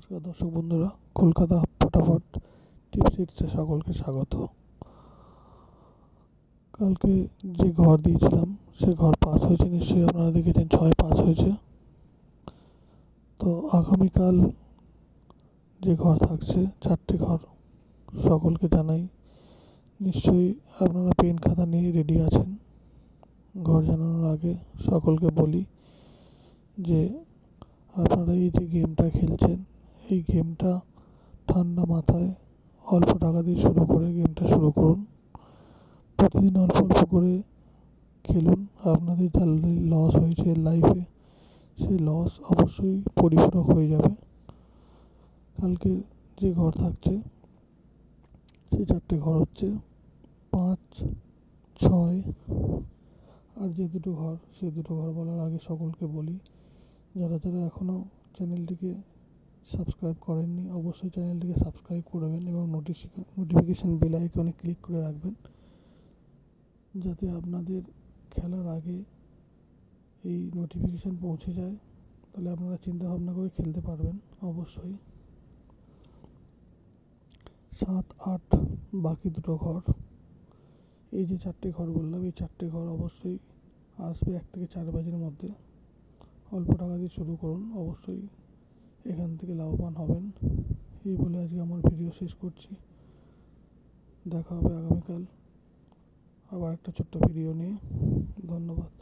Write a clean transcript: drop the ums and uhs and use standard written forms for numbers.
নমস্কার দর্শক বন্ধুরা, কলকাতা ফটাফট টিপস হিটসে সকলকে স্বাগত। কালকে যে ঘর দিয়েছিলাম সে ঘর পাস হয়েছে, নিশ্চয়ই আপনারা দেখেছেন 6 পাস হয়েছে। তো আগামীকাল যে ঘর থাকছে 4টে ঘর, সকলকে জানাই নিশ্চয়ই আপনারা পেন খাতা নিয়ে রেডি আছেন। ঘর জানানোর আগে সকলকে বলি যে আপনারা এই যে গেমটা খেলছেন, এই গেমটা ঠান্ডা মাথায় অল্প টাকা দিয়ে শুরু করে গেমটা শুরু করুন। প্রতিদিন অল্প অল্প করে খেলুন। আপনাদের যা লস হয়েছে লাইফে, সেই লস অবশ্যই পরিপূরক হয়ে যাবে। কালকে যে ঘর থাকছে সেই 4টে ঘর হচ্ছে 5, 6 আর যে দুটো ঘর, সেই দুটো ঘর বলার আগে সকলকে বলি, যারা যারা এখনও চ্যানেলটিকে সাবস্ক্রাইব করেননি অবশ্যই চ্যানেলটিকে সাবস্ক্রাইব করবেন এবং নোটিফিকেশান বেল আইকনে ক্লিক করে রাখবেন, যাতে আপনাদের খেলার আগে এই নোটিফিকেশান পৌঁছে যায়। তাহলে আপনারা চিন্তা ভাবনা করে খেলতে পারবেন। অবশ্যই 7, 8 বাকি দুটো ঘর, এই যে 4টে ঘর বললাম, এই 4টে ঘর অবশ্যই আসবে 1 থেকে 4 বাজের মধ্যে। অল্প টাকা দিয়ে শুরু করুন, অবশ্যই এখান থেকে লাভবান হবেন। এই বলে আজকে আমার ভিডিও শেষ করছি। দেখা হবে আগামীকাল আবার একটা ছোট্ট ভিডিও নিয়ে। ধন্যবাদ।